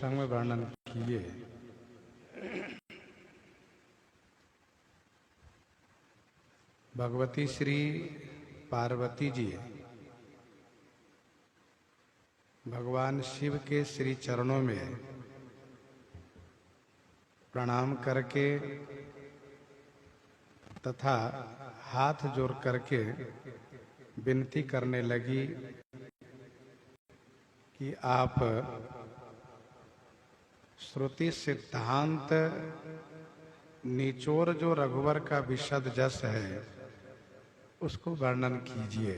प्रसंग में वर्णन किए। भगवती श्री पार्वती जी भगवान शिव के श्री चरणों में प्रणाम करके तथा हाथ जोड़ करके विनती करने लगी कि आप श्रुति सिद्धांत निचोड़ जो रघुवर का विशद जस है उसको वर्णन कीजिए।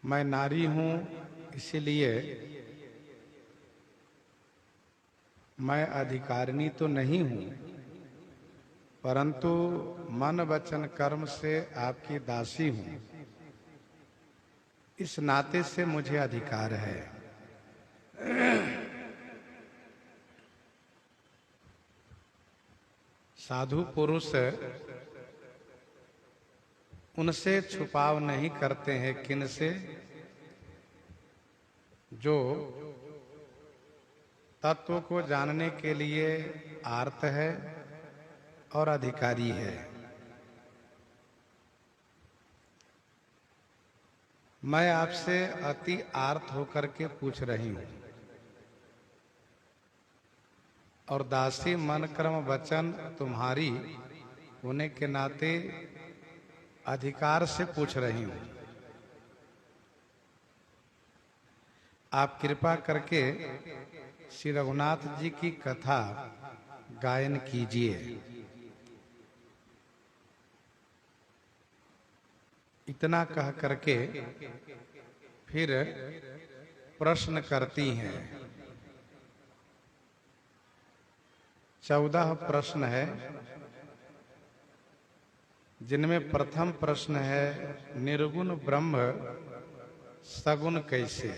मैं नारी हूं, इसलिए मैं अधिकारिणी तो नहीं हूं, परंतु मन वचन कर्म से आपकी दासी हूं। इस नाते से मुझे अधिकार है। साधु पुरुष उनसे छुपाव नहीं करते हैं, किन से? जो तत्व को जानने के लिए आर्त है और अधिकारी है। मैं आपसे अति आर्त होकर के पूछ रही हूं और दासी मन कर्म वचन तुम्हारी होने के नाते अधिकार से पूछ रही हूं। आप कृपा करके श्री रघुनाथ जी की कथा गायन कीजिए। इतना कह करके फिर प्रश्न करती हैं। 14 प्रश्न है, जिनमें प्रथम प्रश्न है निर्गुण ब्रह्म सगुण कैसे?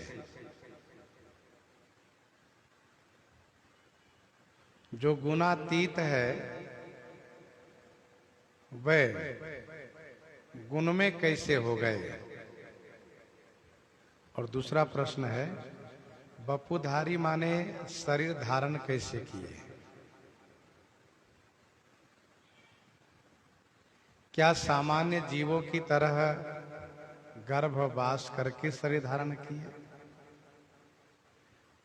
जो गुणातीत है वह गुण में कैसे हो गए? और दूसरा प्रश्न है वपुधारी माने शरीर धारण कैसे किए? क्या सामान्य जीवों की तरह गर्भवास करके शरीर धारण किए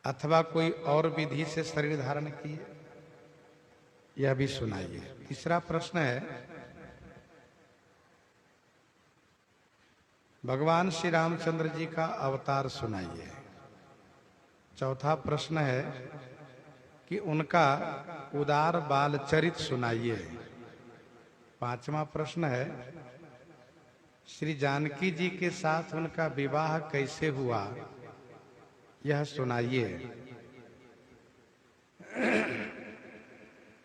अथवा कोई और विधि से शरीर धारण किए? यह भी सुनाइए। तीसरा प्रश्न है भगवान श्री रामचंद्र जी का अवतार सुनाइए। चौथा प्रश्न है कि उनका उदार बाल चरित सुनाइए। पांचवा प्रश्न है श्री जानकी जी के साथ उनका विवाह कैसे हुआ, यह सुनाइए।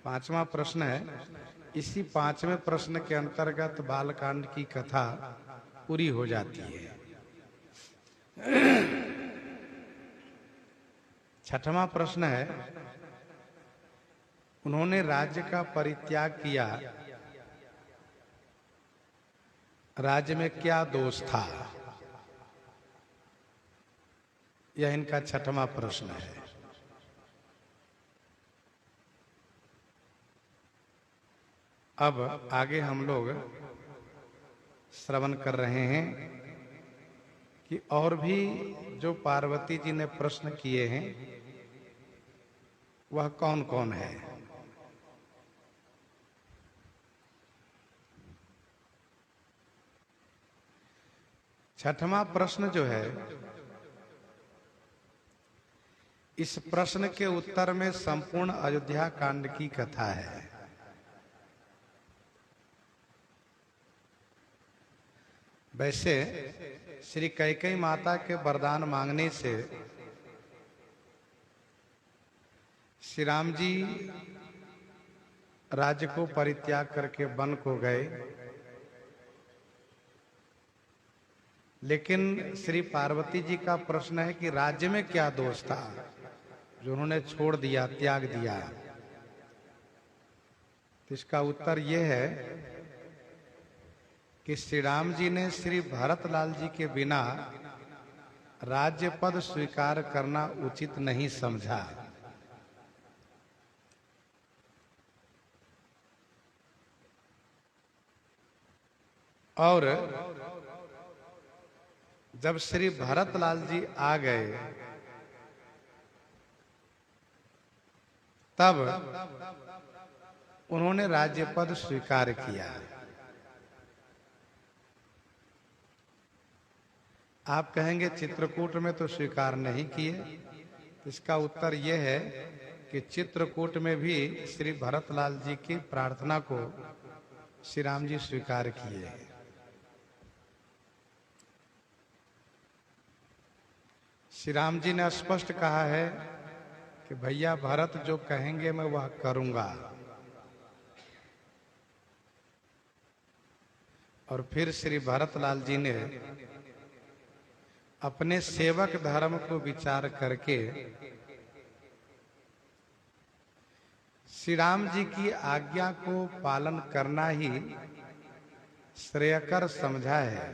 पांचवा प्रश्न है, इसी पांचवें प्रश्न के अंतर्गत बालकांड की कथा पूरी हो जाती है। छठवां प्रश्न है उन्होंने राज्य का परित्याग किया, राज्य में क्या दोष था? यह इनका छठवां प्रश्न है। अब आगे हम लोग श्रवण कर रहे हैं कि और भी जो पार्वती जी ने प्रश्न किए हैं वह कौन कौन है। छठवां प्रश्न जो है, इस प्रश्न के उत्तर में संपूर्ण अयोध्या कांड की कथा है। वैसे श्री कैकेयी माता के वरदान मांगने से श्री राम जी राज्य को परित्याग करके वन को गए, लेकिन श्री पार्वती जी का प्रश्न है कि राज्य में क्या दोष था जो उन्होंने छोड़ दिया, त्याग दिया। तो इसका उत्तर यह है कि श्री राम जी ने श्री भरतलाल जी के बिना राज्य पद स्वीकार करना उचित नहीं समझा। और जब श्री भरतलाल जी आ गए तब उन्होंने राज्य पद स्वीकार किया। आप कहेंगे चित्रकूट में तो स्वीकार नहीं किए। इसका उत्तर यह है कि चित्रकूट में भी श्री भरतलाल जी की प्रार्थना को श्री राम जी स्वीकार किए। श्री राम जी ने स्पष्ट कहा है कि भैया भरत जो कहेंगे मैं वह करूंगा। और फिर श्री भरतलाल जी ने अपने सेवक धर्म को विचार करके श्री राम जी की आज्ञा को पालन करना ही श्रेयकर समझा है।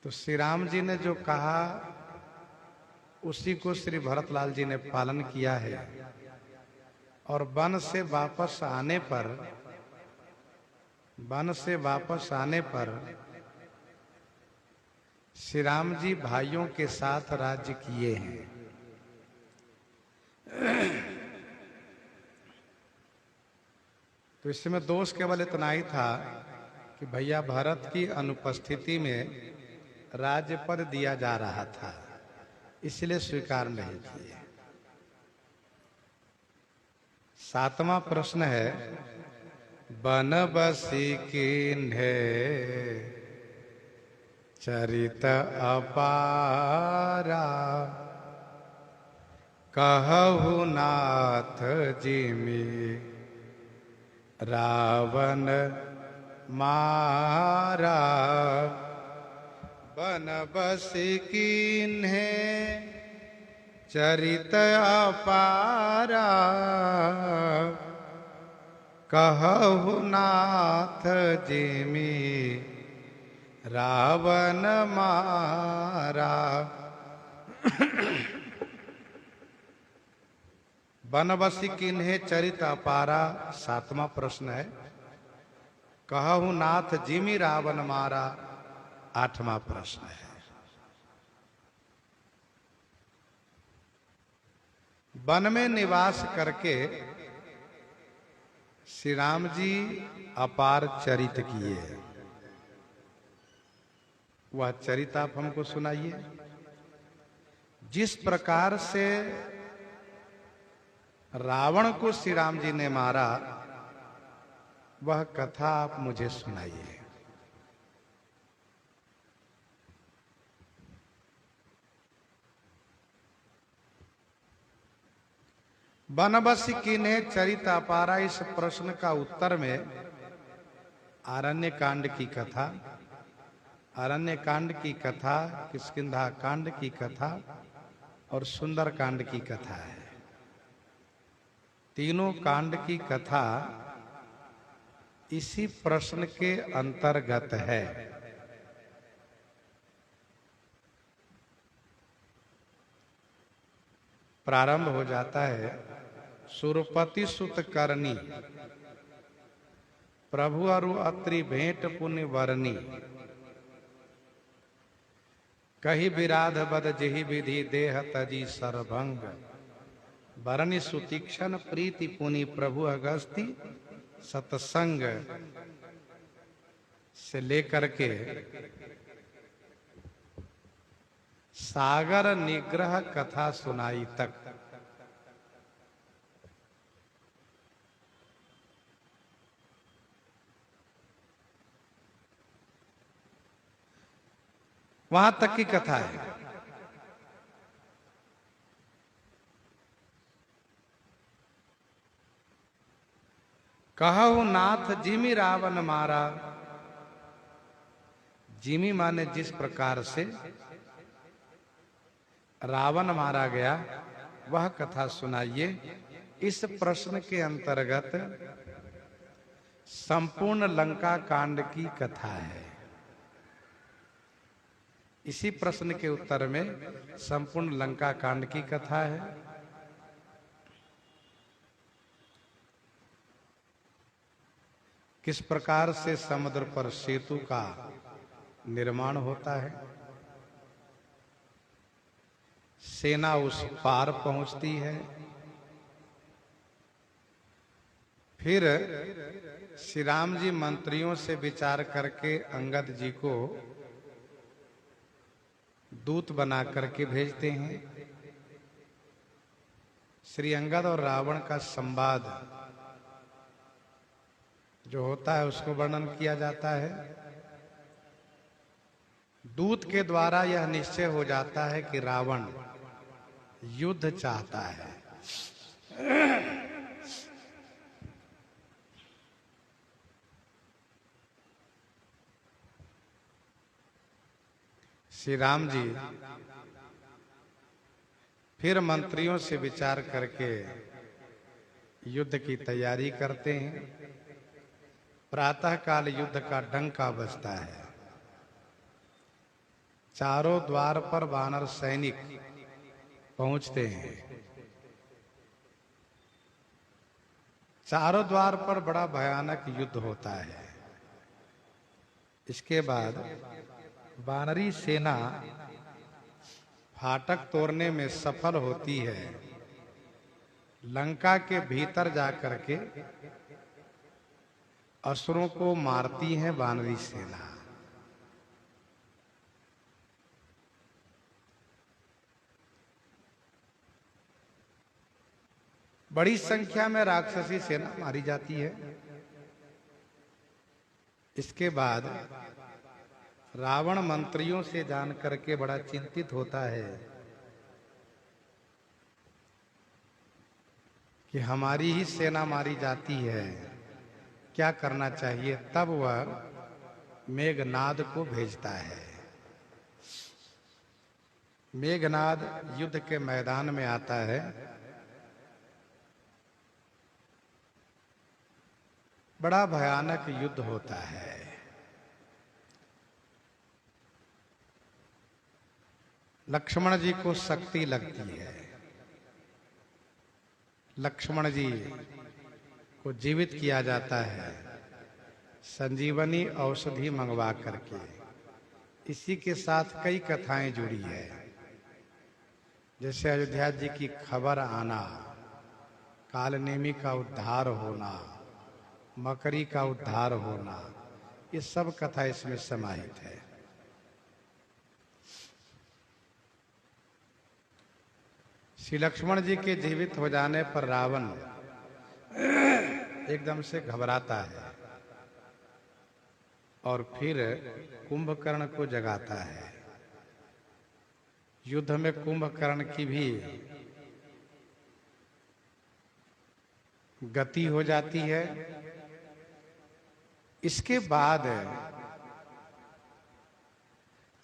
तो श्री राम जी ने जो कहा उसी को श्री भरतलाल जी ने पालन किया है। और वन से वापस आने पर श्री राम जी भाइयों के साथ राज्य किए हैं। तो इसमें दोष केवल इतना ही था कि भैया भरत की अनुपस्थिति में राज्य पद दिया जा रहा था, इसलिए स्वीकार नहीं किए। 7वां प्रश्न है, बनबसी किन्हे चरित अपारा, कहु नाथ जिमि रावण मारा। बनबसी किन्हे चरित अपारा, कहु नाथ जिमि रावण मारा। बनबसी किन्हे चरित अपारा 7वां प्रश्न है। कहु नाथ जिमि रावण मारा 8वां प्रश्न है। वन में निवास करके श्री राम जी अपार चरित किए। वह चरित आप हमको सुनाइए। जिस प्रकार से रावण को श्री राम जी ने मारा वह कथा आप मुझे सुनाइए। बनबसी किन्हे चरित अपारा, इस प्रश्न का उत्तर में आरण्य कांड की कथा, अरण्य कांड की कथा, किष्किंधा कांड की कथा और सुंदर कांड की कथा है। तीनों कांड की कथा इसी प्रश्न के अंतर्गत है। प्रारंभ हो जाता है, सुरपति सुत करनी, प्रभु अरु अत्रि भेंट पुण्य वरनी, कही विराध बद जही विधि देह तजी सरभंग, वरनि सुतीक्षण प्रीति पुनि प्रभु अगस्ति सतसंग से लेकर के सागर निग्रह कथा सुनाई तक वहां तक की कथा है। कहु नाथ जिमि रावण मारा, जिमि माने जिस प्रकार से रावण मारा गया वह कथा सुनाइए। इस प्रश्न के अंतर्गत संपूर्ण लंका कांड की कथा है। इसी प्रश्न के उत्तर में संपूर्ण लंका कांड की कथा है। किस प्रकार से समुद्र पर सेतु का निर्माण होता है, सेना उस पार पहुंचती है, फिर श्री राम जी मंत्रियों से विचार करके अंगद जी को दूत बना करके भेजते हैं। श्री अंगद और रावण का संवाद जो होता है उसको वर्णन किया जाता है। दूत के द्वारा यह निश्चय हो जाता है कि रावण युद्ध चाहता है। श्री राम जी फिर मंत्रियों से विचार करके युद्ध की तैयारी करते हैं। प्रातः काल युद्ध का डंका बजता है। चारों द्वार पर वानर सैनिक पहुंचते हैं। चारों द्वार पर बड़ा भयानक युद्ध होता है। इसके बाद वानरी सेना फाटक तोड़ने में सफल होती है। लंका के भीतर जाकर के असुरों को मारती है वानरी सेना। बड़ी संख्या में राक्षसी सेना मारी जाती है। इसके बाद रावण मंत्रियों से जान करके बड़ा चिंतित होता है कि हमारी ही सेना मारी जाती है, क्या करना चाहिए। तब वह मेघनाद को भेजता है। मेघनाद युद्ध के मैदान में आता है। बड़ा भयानक युद्ध होता है। लक्ष्मण जी को शक्ति लगती है। लक्ष्मण जी को जीवित किया जाता है संजीवनी औषधि मंगवा करके। इसी के साथ कई कथाएं जुड़ी है, जैसे अयोध्या जी की खबर आना, कालनेमी का उद्धार होना, मकरी का उद्धार होना, ये सब कथा इसमें समाहित है। श्री लक्ष्मण जी के जीवित हो जाने पर रावण एकदम से घबराता है और फिर कुंभकर्ण को जगाता है। युद्ध में कुंभकर्ण की भी गति हो जाती है। इसके बाद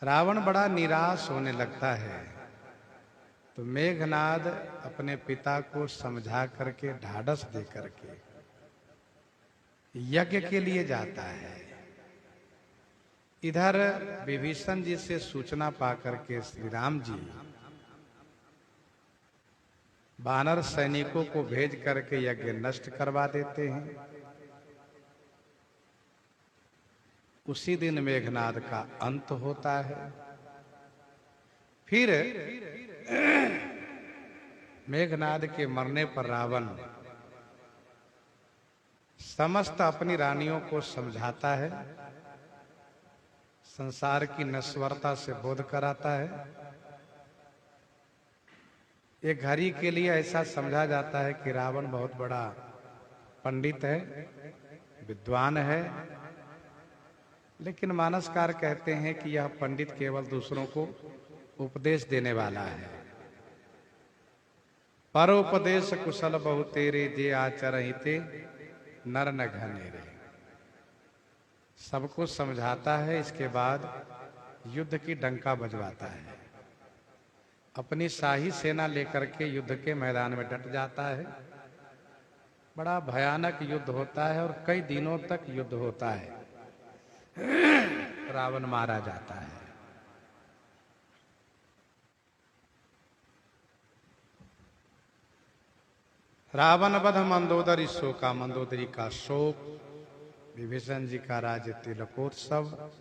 रावण बड़ा निराश होने लगता है, तो मेघनाद अपने पिता को समझा करके ढाढ़स दे करके यज्ञ के लिए जाता है। इधर विभीषण जी से सूचना पाकर के श्री राम जी वानर सैनिकों को भेज करके यज्ञ नष्ट करवा देते हैं। उसी दिन मेघनाद का अंत होता है। फिर मेघनाद के मरने पर रावण समस्त अपनी रानियों को समझाता है, संसार की नश्वरता से बोध कराता है। एक घड़ी के लिए ऐसा समझा जाता है कि रावण बहुत बड़ा पंडित है, विद्वान है, लेकिन मानसकार कहते हैं कि यह पंडित केवल दूसरों को उपदेश देने वाला है। परोपदेश कुशल बहु तेरे, जे आचरहिते नर न घनेरे। सबको समझाता है। इसके बाद युद्ध की डंका बजवाता है। अपनी शाही सेना लेकर के युद्ध के मैदान में डट जाता है। बड़ा भयानक युद्ध होता है और कई दिनों तक युद्ध होता है। रावण मारा जाता है। रावण वध मंदोदरी शोका, मंदोदरी का शोक, विभीषण जी का राज्य तिलकोत्सव।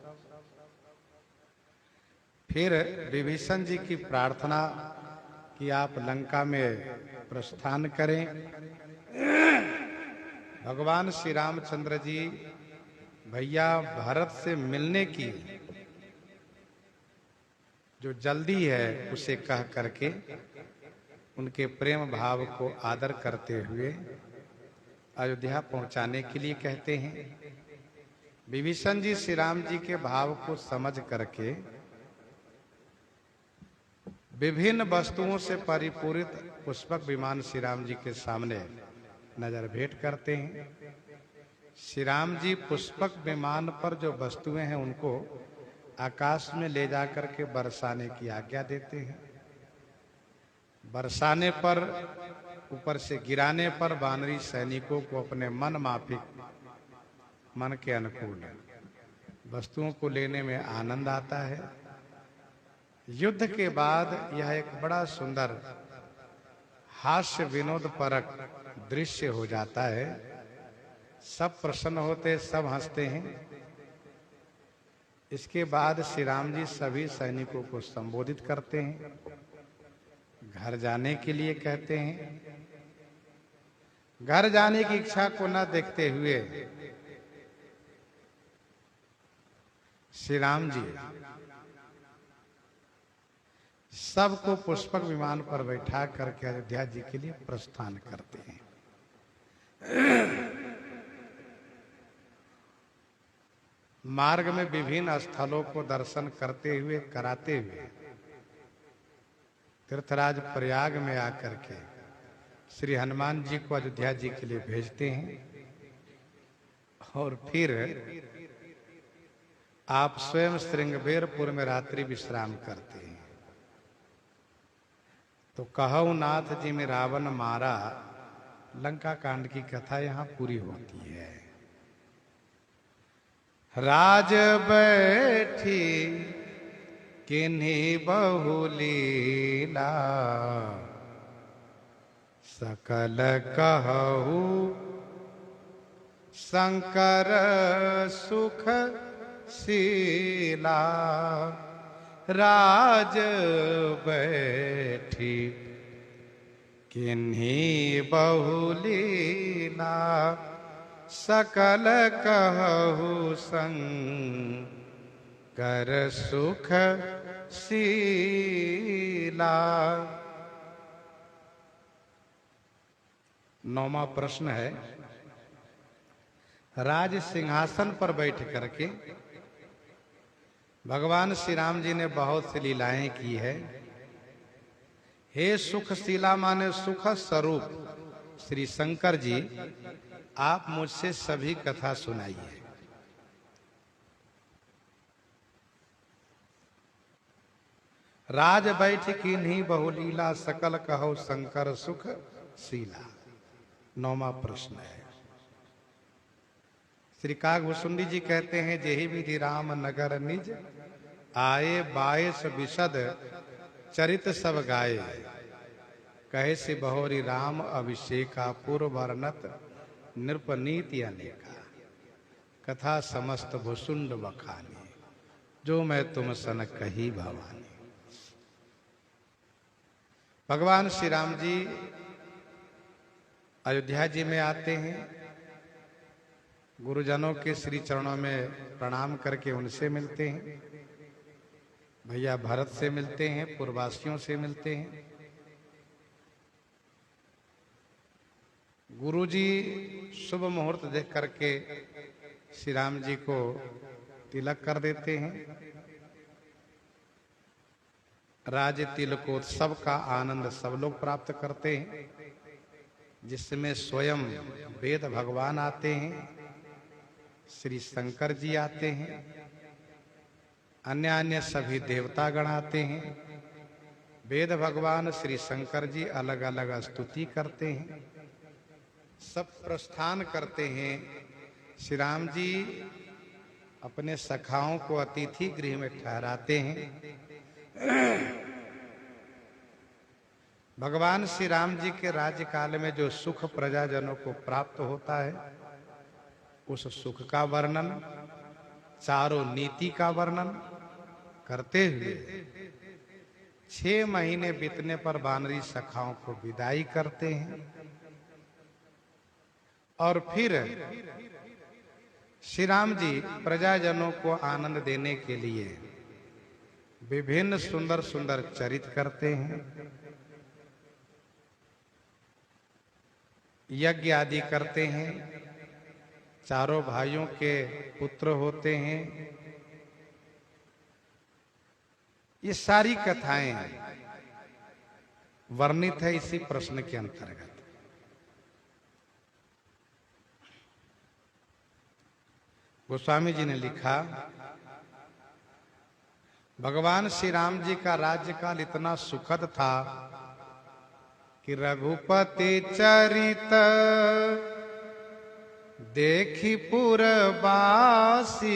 फिर विभीषण जी की प्रार्थना कि आप लंका में प्रस्थान करें। भगवान श्री रामचंद्र जी भैया भरत से मिलने की जो जल्दी है उसे कह करके उनके प्रेम भाव को आदर करते हुए अयोध्या पहुंचाने के लिए कहते हैं। विभीषण जी श्री राम जी के भाव को समझ करके विभिन्न वस्तुओं से परिपूरित पुष्पक विमान श्री राम जी के सामने नजर भेंट करते हैं। श्री राम जी पुष्पक विमान पर जो वस्तुएं हैं उनको आकाश में ले जाकर के बरसाने की आज्ञा देते हैं। बरसाने पर, ऊपर से गिराने पर वानरी सैनिकों को अपने मन माफिक, मन के अनुकूल वस्तुओं को लेने में आनंद आता है। युद्ध के बाद यह एक बड़ा सुंदर हास्य विनोद परक दृश्य हो जाता है। सब प्रसन्न होते, सब हंसते हैं। इसके बाद श्री राम जी सभी सैनिकों को संबोधित करते हैं, घर जाने के लिए कहते हैं। घर जाने की इच्छा को न देखते हुए श्री राम जी सबको पुष्पक विमान पर बैठा करके अयोध्या जी के लिए प्रस्थान करते हैं। मार्ग में विभिन्न स्थलों को दर्शन करते हुए, कराते हुए तीर्थराज प्रयाग में आकर के श्री हनुमान जी को अयोध्या जी के लिए भेजते हैं और फिर आप स्वयं श्रृंगबेरपुर में रात्रि विश्राम करते हैं। तो कहु नाथ जी में रावण मारा, लंका कांड की कथा यहाँ पूरी होती है। राज बैठी किन्हीं बहुलीला, सकल कहु शंकर सुख शीला। राज बैठी किन्हीं बहुलीला, सकल कहु शंकर सुख शीला। 9वां प्रश्न है, राज सिंहासन पर बैठ करके भगवान श्री राम जी ने बहुत सी लीलाएं की है। हे सुखशीला माने सुख स्वरूप श्री शंकर जी, आप मुझसे सभी कथा सुनाइए। राज बैठ किन्हीं बहुलीला, सकल कहो शंकर सुख शीला। 9वां प्रश्न है। श्री कागभूषुंडी जी कहते हैं, जेहि विधि राम नगर निज आए, 22 विशद चरित सब गाये। कहे से बहोरी राम अभिषेका, पूर्व वर्णत नृपनीति अनेका। कथा समस्त भुसुंड बखानी, जो मैं तुम सन कही भवानी। भगवान श्री राम जी अयोध्या जी में आते हैं, गुरुजनों के श्री चरणों में प्रणाम करके उनसे मिलते हैं, भैया भरत से मिलते हैं, पूर्ववासियों से मिलते हैं। गुरुजी शुभ मुहूर्त देख करके श्री राम जी को तिलक कर देते हैं। राज तिलकोत्सव का आनंद सब लोग प्राप्त करते हैं, जिसमें स्वयं वेद भगवान आते हैं, श्री शंकर जी आते हैं, अन्य अन्य सभी देवता गण आते हैं। वेद भगवान श्री शंकर जी अलग अलग स्तुति करते हैं, सब प्रस्थान करते हैं। श्री राम जी अपने सखाओं को अतिथि गृह में ठहराते हैं। भगवान श्री राम जी के राज्यकाल में जो सुख प्रजाजनों को प्राप्त होता है, उस सुख का वर्णन, चारों नीति का वर्णन करते हुए 6 महीने बीतने पर वानरी सखाओं को विदाई करते हैं और फिर श्री राम जी प्रजाजनों को आनंद देने के लिए विभिन्न सुंदर सुंदर चरित करते हैं, यज्ञ आदि करते हैं, चारों भाइयों के पुत्र होते हैं। ये सारी कथाएं वर्णित है इसी प्रश्न के अंतर्गत। गोस्वामी जी ने लिखा, भगवान श्री राम जी का राज्यकाल इतना सुखद था कि रघुपति चरित देखी पुरवासी,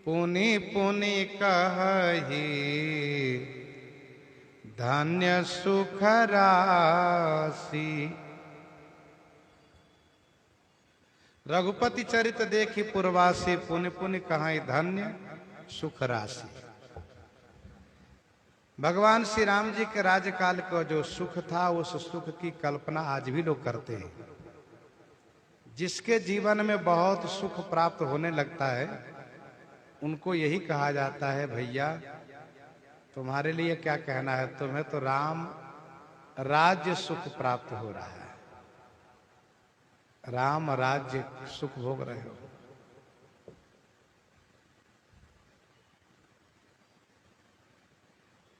पुनि पुनि कहि धन्य सुख राशि। रघुपति चरित देखी पुरवासी, पुनि पुनि कहि धन्य सुख राशि। भगवान श्री राम जी के राज्यकाल का जो सुख था, उस सुख की कल्पना आज भी लोग करते हैं। जिसके जीवन में बहुत सुख प्राप्त होने लगता है, उनको यही कहा जाता है, भैया तुम्हारे लिए क्या कहना है, तुम्हें तो राम राज्य सुख प्राप्त हो रहा है, राम राज्य सुख भोग रहे हो।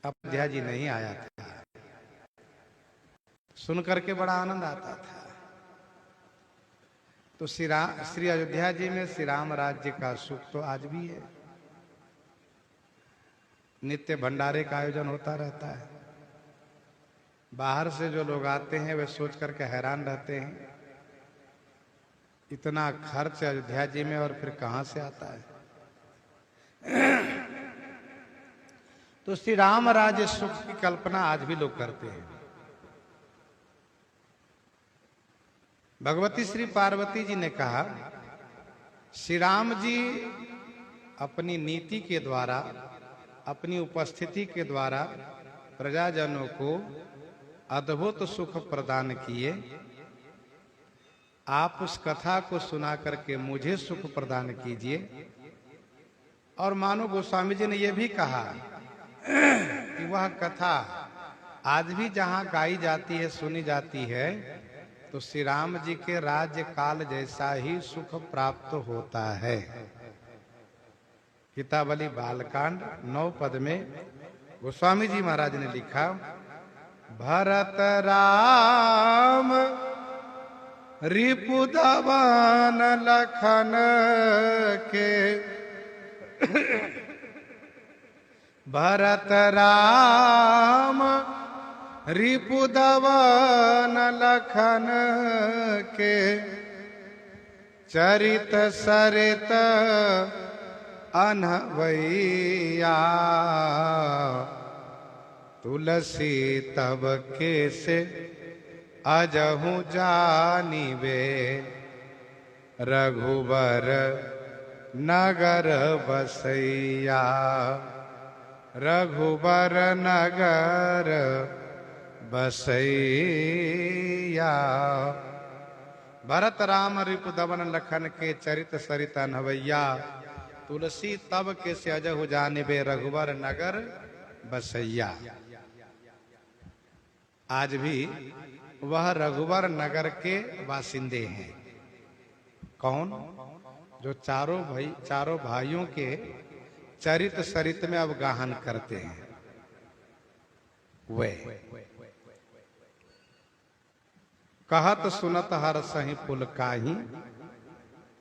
अयोध्या जी नहीं आया था, सुन करके बड़ा आनंद आता था। तो श्री अयोध्या जी में श्री राम राज्य का सुख तो आज भी है। नित्य भंडारे का आयोजन होता रहता है। बाहर से जो लोग आते हैं वे सोच करके हैरान रहते हैं, इतना खर्च अयोध्या जी में और फिर कहां से आता है। तो श्री राम राज्य सुख की कल्पना आज भी लोग करते हैं। भगवती श्री पार्वती जी ने कहा, श्री राम जी अपनी नीति के द्वारा, अपनी उपस्थिति के द्वारा प्रजाजनों को अद्भुत सुख प्रदान किए। आप उस कथा को सुना करके मुझे सुख प्रदान कीजिए। और मानो गोस्वामी जी ने यह भी कहा कि वह कथा आज भी जहां गाई जाती है, सुनी जाती है, तो श्री राम जी के राज्य काल जैसा ही सुख प्राप्त होता है। गीतावली बालकांड 9 पद में गोस्वामी जी महाराज ने लिखा, भरत राम रिपुदवन लखन के, भरत राम रिपुदवन लखन के, चरित सरित अनहवैया, तुलसी तब के से अजहु जानिबे, रघुबर नगर बसैया, रघुबर नगर बसैया। भरत राम रिपुदवन लखन के, चरित सरित अनहवैया, तुलसी तब के से अजहु जानिबे, रघुबर नगर बसैया। आज भी वह रघुवर नगर के बासिंदे हैं। कौन? जो चारों भाइयों के चरित सरित में अवगाहन करते हैं वे। कहत सुनत हर सही पुल काही,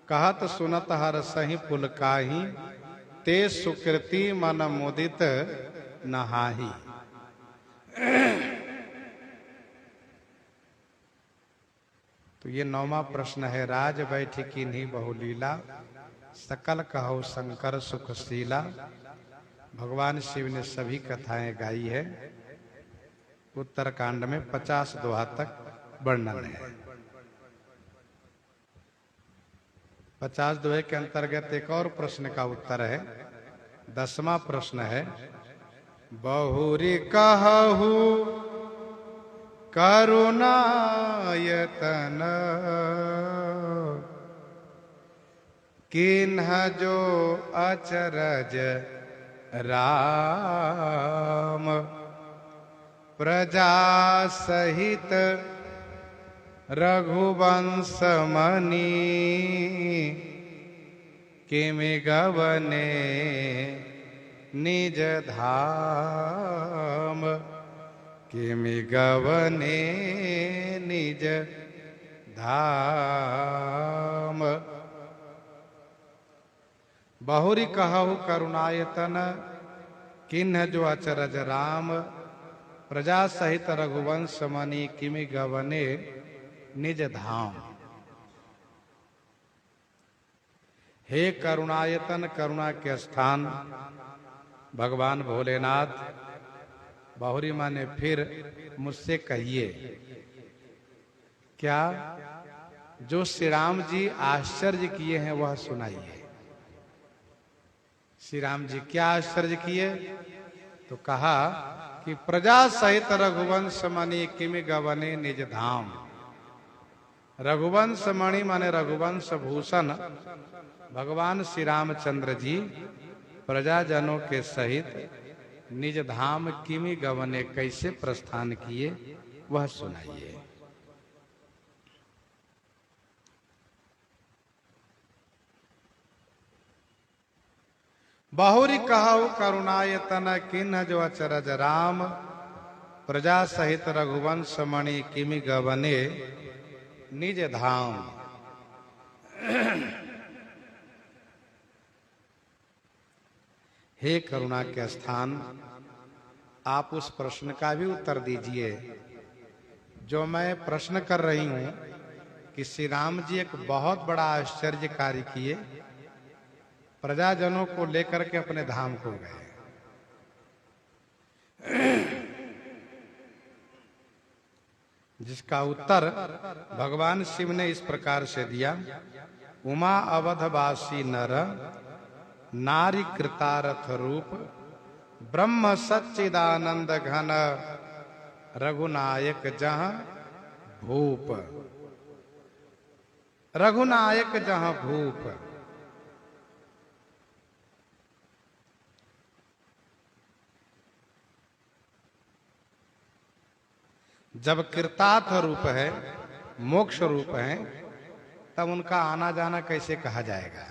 कहत सुनत हर सही पुल काही, ते सुकृति मन मुदित नहाही। तो ये 9वां प्रश्न है। राज बैठी कीन्ही बहुलीला, सकल कहो शंकर सुखशीला। भगवान शिव ने सभी कथाएं गाई है। उत्तरकांड में 50 दोहा तक वर्णन है। 50 दोहे के अंतर्गत एक और प्रश्न का उत्तर है। 10वां प्रश्न है। बहुरी कहु करुणायतन, किन्ह जो अचरज राम। प्रजा सहित रघुवंश मणि, किमि गवने निज धाम। किमि गवने निज धाम। बहुरी कहु करुणायतन, किन्ह जो अचरज राम। प्रजा सहित रघुवंश मणि, किमि गवने निज धाम। हे करुणायतन, करुणा के स्थान भगवान भोलेनाथ। बहुरी माने फिर मुझसे कहिए, क्या जो श्री राम जी आश्चर्य किए हैं वह सुनाइए। श्री राम जी क्या आश्चर्य किए? तो कहा कि प्रजा सहित रघुवंश मणि, किमि गवने निज धाम। रघुवंश मणि माने रघुवंश भूषण भगवान श्री रामचंद्र जी प्रजाजनों के सहित निज धाम किमि गवने कैसे प्रस्थान किए वह सुनाइए। बहुरी कहु करुणायतन, किन्ह जो अचरज राम। प्रजा सहित रघुवंश मणि, किमि गवने निज धाम। हे करुणा के स्थान, आप उस प्रश्न का भी उत्तर दीजिए जो मैं प्रश्न कर रही हूं कि श्री राम जी एक बहुत बड़ा आश्चर्य कार्य किए, प्रजाजनों को लेकर के अपने धाम को गए। जिसका उत्तर भगवान शिव ने इस प्रकार से दिया। उमा अवधवासी नर, नारी कृतारथ रूप। ब्रह्म सच्चिदानंद घन, रघुनायक जहाँ भूप। रघुनायक जहाँ भूप। जब कृतार्थ रूप है, मोक्ष रूप है, तब उनका आना जाना कैसे कहा जाएगा?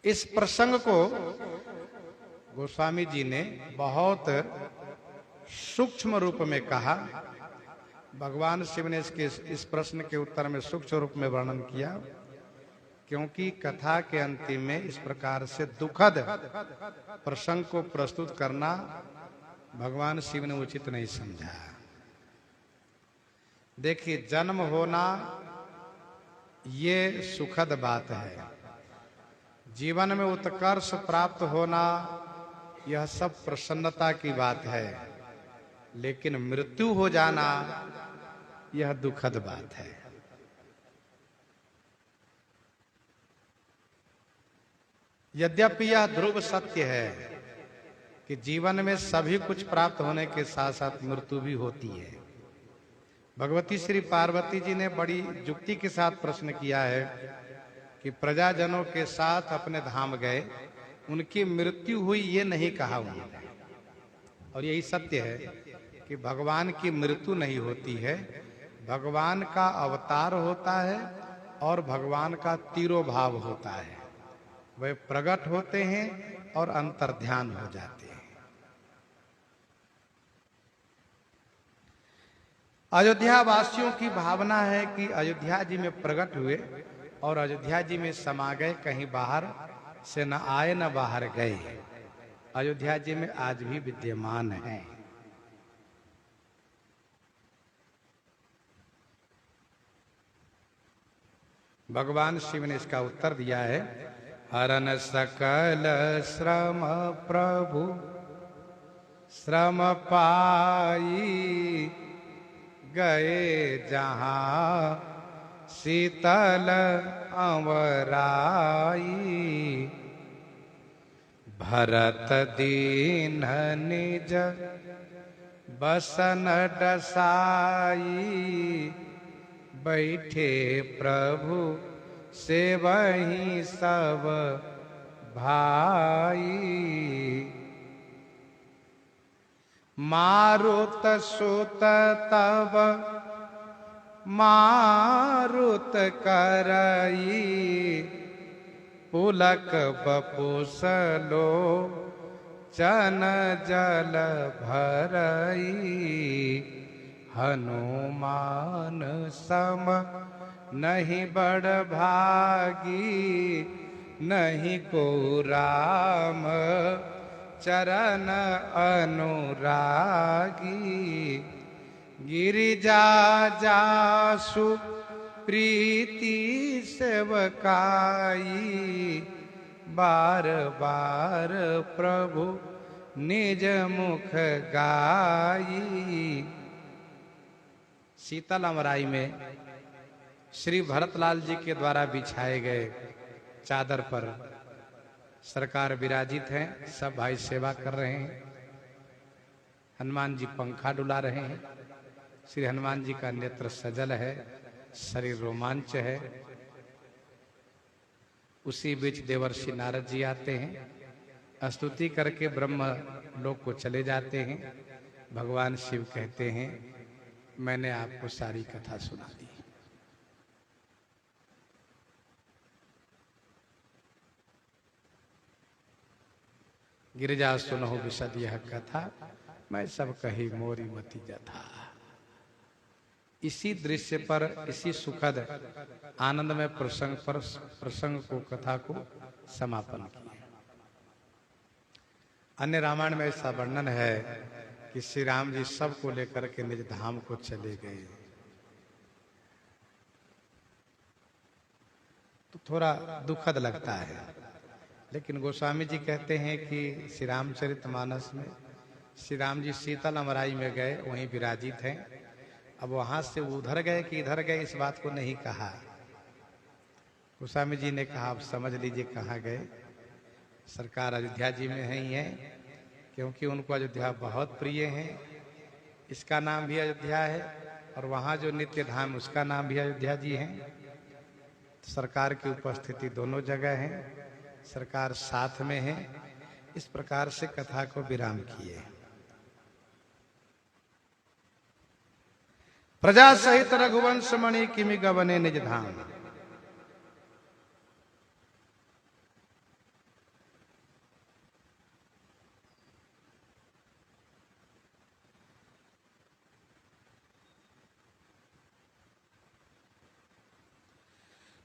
इस प्रसंग को गोस्वामी जी ने बहुत सूक्ष्म रूप में कहा। भगवान शिव ने इस प्रश्न के उत्तर में सूक्ष्म रूप में वर्णन किया, क्योंकि कथा के अंतिम में इस प्रकार से दुखद प्रसंग को प्रस्तुत करना भगवान शिव ने उचित नहीं समझा। देखिए, जन्म होना ये सुखद बात है, जीवन में उत्कर्ष प्राप्त होना यह सब प्रसन्नता की बात है, लेकिन मृत्यु हो जाना यह दुखद बात है। यद्यपि यह ध्रुव सत्य है कि जीवन में सभी कुछ प्राप्त होने के साथ साथ मृत्यु भी होती है। भगवती श्री पार्वती जी ने बड़ी युक्ति के साथ प्रश्न किया है कि प्रजाजनों के साथ अपने धाम गए, उनकी मृत्यु हुई ये नहीं कहा उन्होंने। और यही सत्य है कि भगवान की मृत्यु नहीं होती है, भगवान का अवतार होता है और भगवान का तिरोभाव होता है। वे प्रकट होते हैं और अंतर्ध्यान हो जाते हैं। अयोध्या वासियों की भावना है कि अयोध्या जी में प्रकट हुए और अयोध्या जी में समा गए, कहीं बाहर से न आए न बाहर गए। अयोध्या जी में आज भी विद्यमान हैं। भगवान शिव ने इसका उत्तर दिया है, हरन सकल श्रम प्रभु श्रम पाई, गए जहां शीतल अमराई, भरत दीन निज बसन डसाई, बैठे प्रभु से वहीं सब भाई, मारुत सुत तब मारुत करई, पुलक बपुसलो चन जल भरई, हनुमान सम नहीं बड़ भागी, नहीं को राम चरण अनुरागी, गिरिजा जासु प्रीति सेवकाई, बार बार प्रभु निज मुख गाई। शीतल अमराई में श्री भरतलाल जी के द्वारा बिछाए गए चादर पर सरकार विराजित हैं। सब भाई सेवा कर रहे हैं। हनुमान जी पंखा डुला रहे हैं। श्री हनुमान जी का नेत्र सजल है, शरीर रोमांच है। उसी बीच देवर्षि नारद जी आते हैं, स्तुति करके ब्रह्म लोक को चले जाते हैं। भगवान शिव कहते हैं, मैंने आपको सारी कथा सुना दी। गिरिजा सुनहु विशद यह कथा, मैं सब कही मोरी मति जथा। इसी दृश्य पर, इसी सुखद आनंदमय प्रसंग को, कथा को समापन किया। अन्य रामायण में ऐसा वर्णन है कि श्री राम जी सबको लेकर के निज धाम को चले गए। तो थोड़ा दुखद लगता है, लेकिन गोस्वामी जी कहते हैं कि श्री रामचरितमानस में श्री राम जी शीतल अमराई में गए, वहीं विराजित हैं। अब वहां से उधर गए कि इधर गए, इस बात को नहीं कहा। गोस्वामी जी ने कहा, आप समझ लीजिए कहाँ गए। सरकार अयोध्या जी में ही है, क्योंकि उनको अयोध्या बहुत प्रिय है। इसका नाम भी अयोध्या है, और वहाँ जो नित्य धाम उसका नाम भी अयोध्या जी है। तो सरकार की उपस्थिति दोनों जगह है, सरकार साथ में है। इस प्रकार से कथा को विराम किए। प्रजा सहित रघुवंश मणि किमि गवने निज धाम।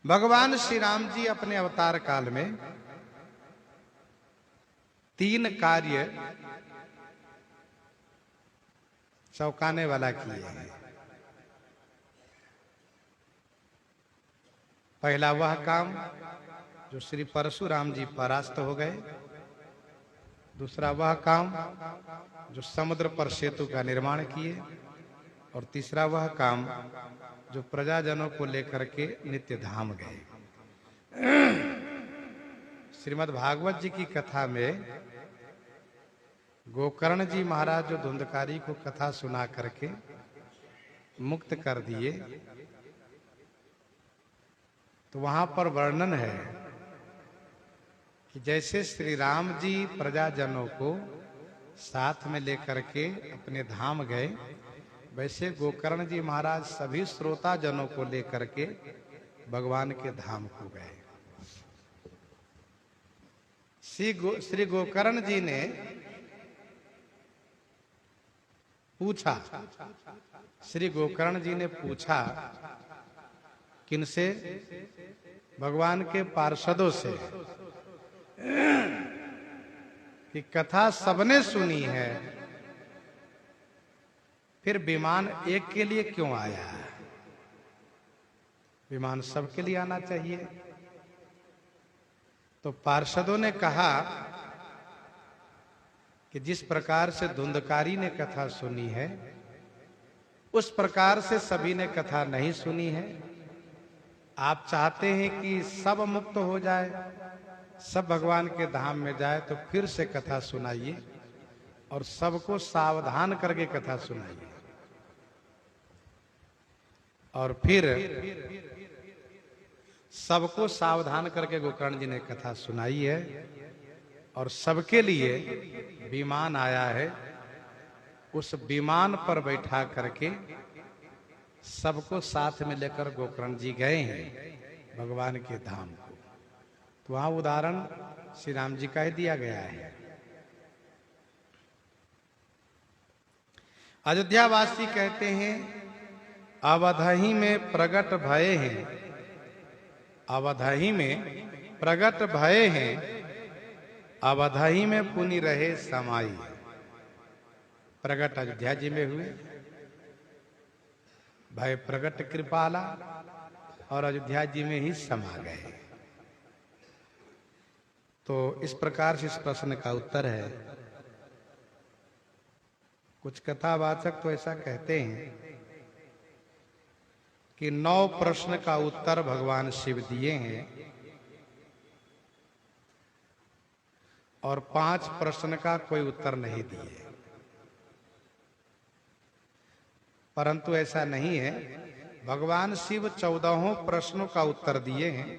भगवान श्री राम जी अपने अवतार काल में 3 कार्य चौंकाने वाला किए हैं। पहला वह काम जो श्री परशुराम जी परास्त हो गए। दूसरा वह काम जो समुद्र पर सेतु का निर्माण किए। और तीसरा वह काम जो प्रजाजनों को लेकर के नित्य धाम गए। श्रीमद् भागवत जी की कथा में गोकर्ण जी महाराज जो धुंधकारी को कथा सुना करके मुक्त कर दिए, तो वहां पर वर्णन है कि जैसे श्री राम जी प्रजाजनों को साथ में लेकर के अपने धाम गए, वैसे गोकर्ण जी महाराज सभी श्रोता जनों को लेकर के भगवान के धाम को गए। श्री गोकर्ण जी ने पूछा, श्री गोकर्ण जी ने पूछा किनसे? भगवान के पार्षदों से। कि कथा सबने सुनी है, फिर विमान एक के लिए क्यों आया? विमान सबके लिए आना चाहिए। तो पार्षदों ने कहा कि जिस प्रकार से धुंधकारी ने कथा सुनी है, उस प्रकार से सभी ने कथा नहीं सुनी है। आप चाहते हैं कि सब मुक्त हो जाए, सब भगवान के धाम में जाए, तो फिर से कथा सुनाइए और सबको सावधान करके कथा सुनाइए। और फिर सबको सावधान करके गोकर्ण जी ने कथा सुनाई है और सबके लिए विमान आया है। उस विमान पर बैठा करके सबको साथ में लेकर गोकर्ण जी गए हैं भगवान के धाम को। तो वहां उदाहरण श्री राम जी का ही दिया गया है। अयोध्यावासी कहते हैं अवधहि में प्रगट भये हैं, अवधहि में प्रगट भये हैं, अवधहि में पुनि रहे समाई। प्रगट अयोध्या जी में हुए, भय प्रगट कृपाला, और अयोध्या जी में ही समा गए। तो इस प्रकार से इस प्रश्न का उत्तर है। कुछ कथावाचक तो ऐसा कहते हैं कि 9 प्रश्न का उत्तर भगवान शिव दिए हैं और 5 प्रश्न का कोई उत्तर नहीं दिए। परंतु ऐसा नहीं है। भगवान शिव 14 प्रश्नों का उत्तर दिए हैं,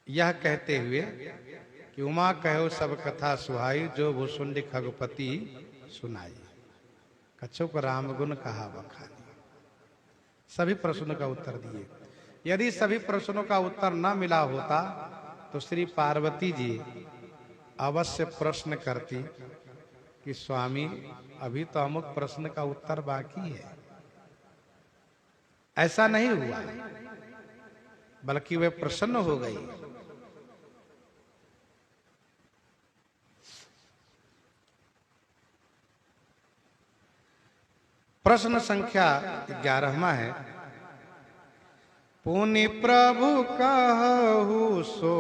यह कहते हुए कि उमा कहो सब कथा सुहाई, जो भूसुंडी खगपति सुनाई। कछुक राम गुण कहा बखानी। सभी प्रश्नों का उत्तर दिए। यदि सभी प्रश्नों का उत्तर न मिला होता तो श्री पार्वती जी अवश्य प्रश्न करती कि स्वामी अभी तो अमुक प्रश्न का उत्तर बाकी है। ऐसा नहीं हुआ, बल्कि वे प्रसन्न हो गई। प्रश्न संख्या 11वां है। पुनि प्रभु कहु सो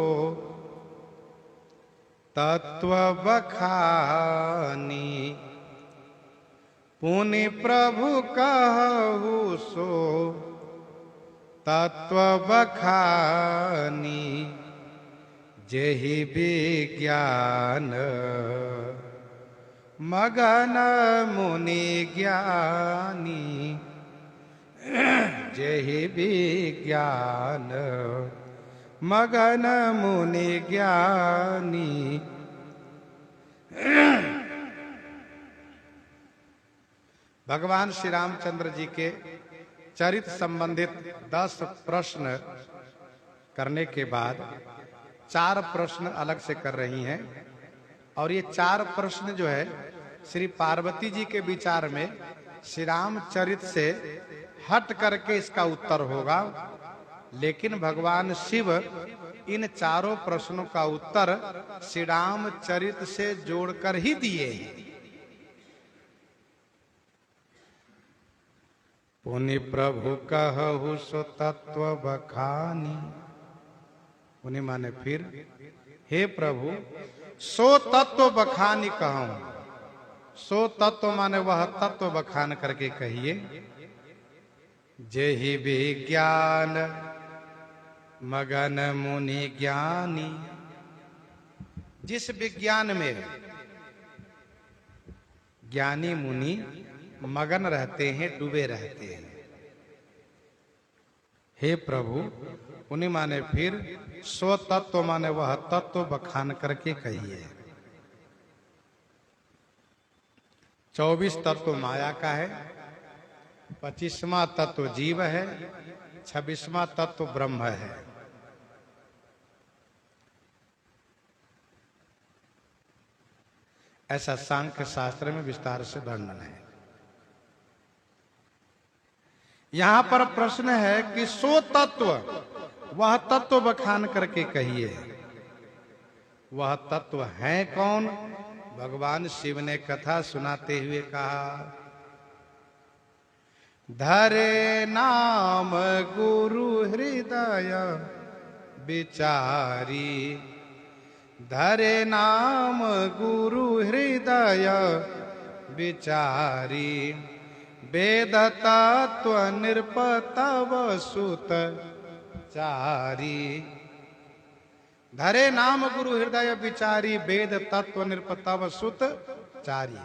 तत्व बखानी, पुनि प्रभु कहु सो तत्व बखानी, जेहि विज्ञान मगन मुनि ज्ञानी, जेहि विज्ञान मगन मुनि ज्ञानी। भगवान श्री रामचंद्र जी के चरित्र संबंधित 10 प्रश्न करने के बाद 4 प्रश्न अलग से कर रही हैं। और ये 4 प्रश्न जो है श्री पार्वती जी के विचार में श्री रामचरित्र से हट करके इसका उत्तर होगा। लेकिन भगवान शिव इन 4 प्रश्नों का उत्तर श्री रामचरित्र से जोड़कर ही दिए हैं। पुनि प्रभु कहु सो तत्व बखानी, पुनि माने फिर, हे प्रभु सो तत्व बखानी कहूं। सो तत्व माने वह तत्व बखान करके कहिए। जेहि विज्ञान मगन मुनि ज्ञानी, जिस विज्ञान में ज्ञानी मुनि मगन रहते हैं, डूबे रहते हैं। हे प्रभु, उन्हीं माने फिर, सो तत्व माने वह तत्व बखान करके कहिए। 24 तत्व माया का है, 25वां तत्व जीव है, 26वां तत्व ब्रह्म है। ऐसा सांख्य शास्त्र में विस्तार से वर्णन है। यहां पर प्रश्न है कि सो तत्व, वह तत्व बखान करके कहिए। वह तत्व है कौन? भगवान शिव ने कथा सुनाते हुए कहा, धरे नाम गुरु हृदय विचारी, धरे नाम गुरु हृदय विचारी, वेद तत्व निरपतव सुत चारी। धरे नाम गुरु हृदय विचारी, वेद तत्व निरपतव सुत चारी।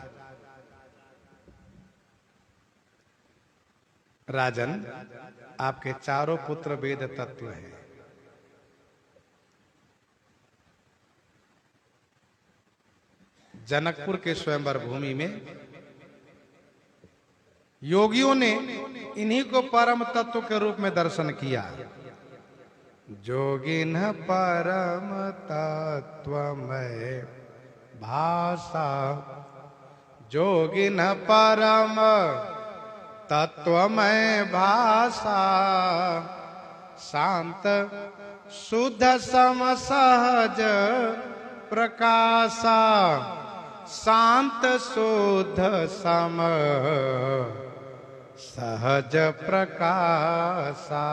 राजन, आपके चारों पुत्र वेद तत्व हैं। जनकपुर के स्वयंवर भूमि में योगियों ने इन्हीं को परम तत्व के रूप में दर्शन किया। जोगिन परम तत्वमय भाषा, जोगिन परम तत्वमय भाषा, शांत शुद्ध सम सहज प्रकाशा, शांत शुद्ध सम सहज प्रकाशा।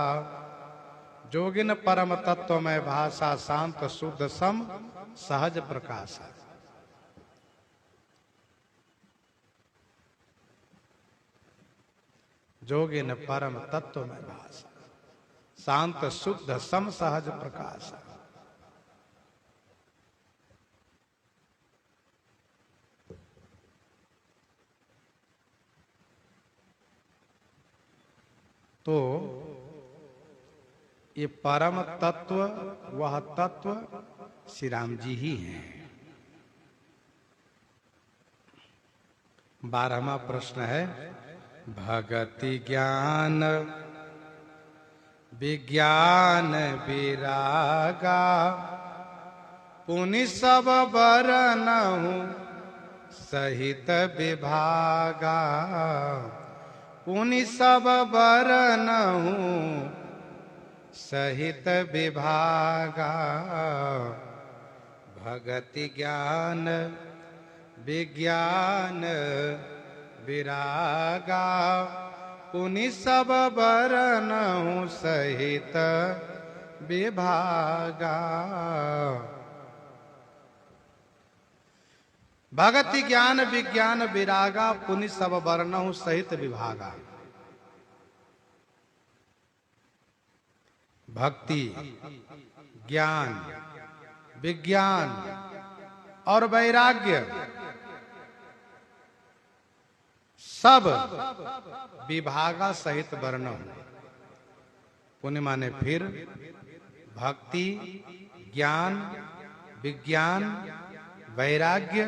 जोगिन परम तत्वमय भाषा, शांत शुद्ध सम सहज प्रकाशा। जोगिन परम तत्वमय भाषा, शांत शुद्ध सम सहज प्रकाशा। तो ये परम तत्व, वह तत्व श्री राम जी ही हैं। 12वां प्रश्न है, भगति ज्ञान विज्ञान विरागा, पुनि सब बरनहु सहित विभागा, पुनि सब बरनहु सहित विभागा। भगति ज्ञान विज्ञान विरागा, पुनि सब बरनहु सहित विभागा। भगति ज्ञान विज्ञान विरागा, पुनि सब बरनहु सहित विभागा। भक्ति, ज्ञान, विज्ञान और वैराग्य सब विभागा सहित वर्णन। पुण्य माने फिर, भक्ति, ज्ञान, विज्ञान, वैराग्य,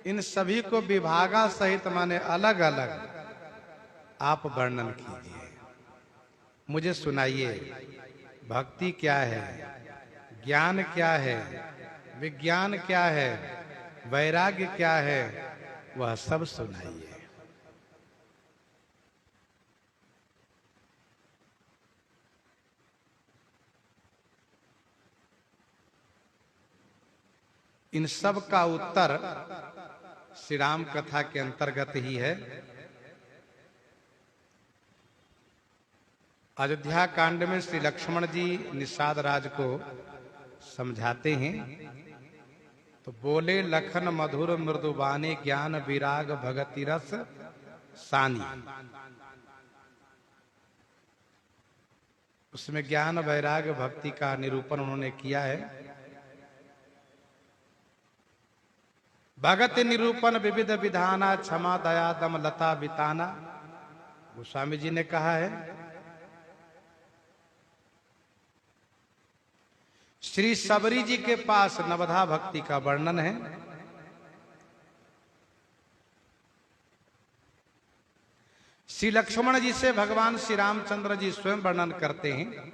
इन सभी को विभागा सहित माने अलग अलग आप वर्णन कीजिए। मुझे सुनाइए, भक्ति क्या है, ज्ञान क्या है, विज्ञान क्या है, वैराग्य क्या है, वह सब सुनाइए। इन सब का उत्तर श्री राम कथा के अंतर्गत ही है। अयोध्या कांड में श्री लक्ष्मण जी निषाद राज को समझाते हैं तो बोले, लखन मधुर मृदुबानी, ज्ञान विराग भगति रस सानी। उसमें ज्ञान वैराग भक्ति का निरूपण उन्होंने किया है। भगत निरूपण विविध विधाना, क्षमा दया दम लता बिताना, गोस्वामी जी ने कहा है। श्री सबरी जी के पास नवधा भक्ति का वर्णन है। श्री लक्ष्मण जी से भगवान श्री रामचंद्र जी स्वयं वर्णन करते हैं,